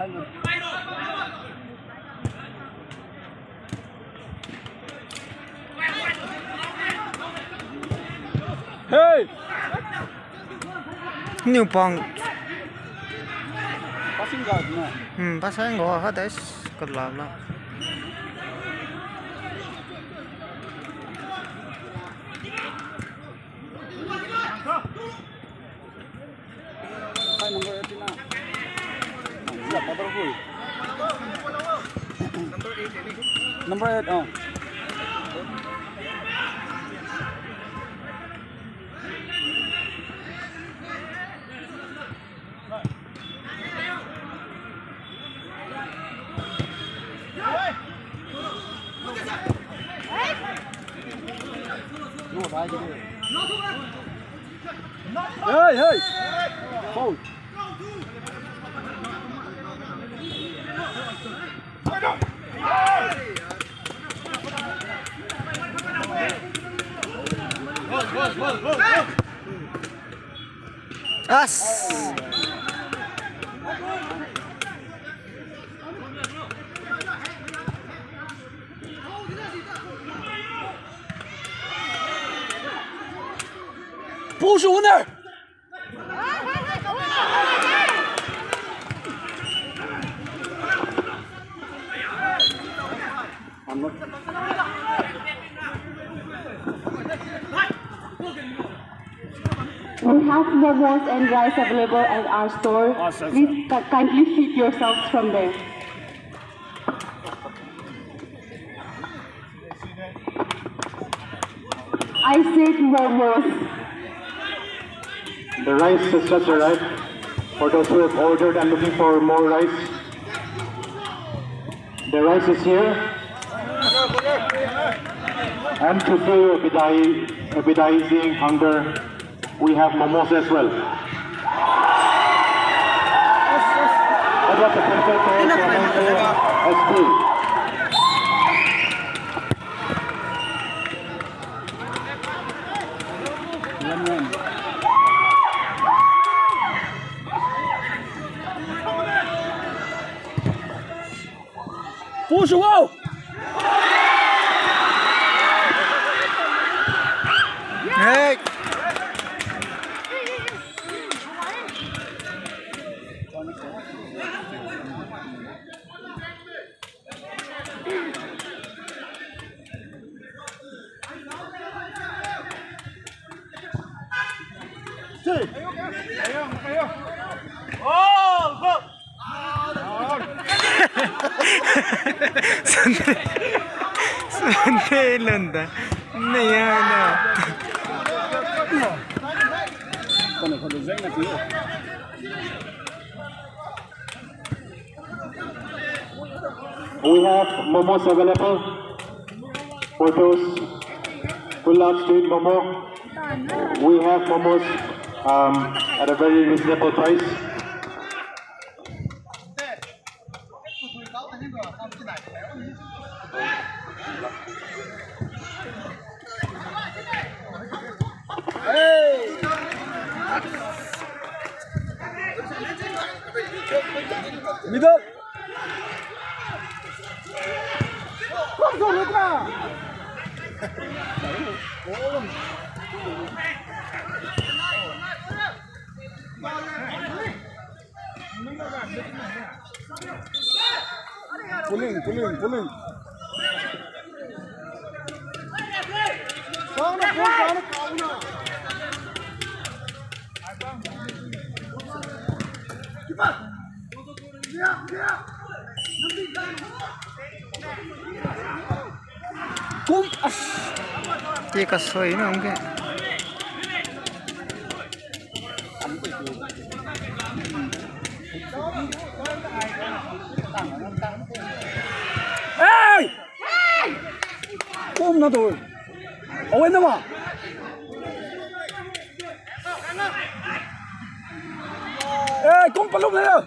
Hey! New pong. Passing guard na. Pasahin ko ha, guys. Kalala. Ay, number 18 na. Yeah, powerful. Number 8, oh. Hey, hey! Foul. As! Push winner! We have momos and rice available at our store. Please kindly feed yourselves from there. I said momos. The rice has just arrived. For those who have ordered and looking for more rice, the rice is here. And to fill appetizing hunger, we have momos as well. How about the perfect S3? Push wow! Hey! Sandalanda. Nayana. We have momos available for those who love street momo. We have momos at a very reasonable price. Hey! Middle! Come on, look now! Pulling. Ye kasoy na ungke. Hey! Kom na door. Oh, en maar. Hey, kom palom na.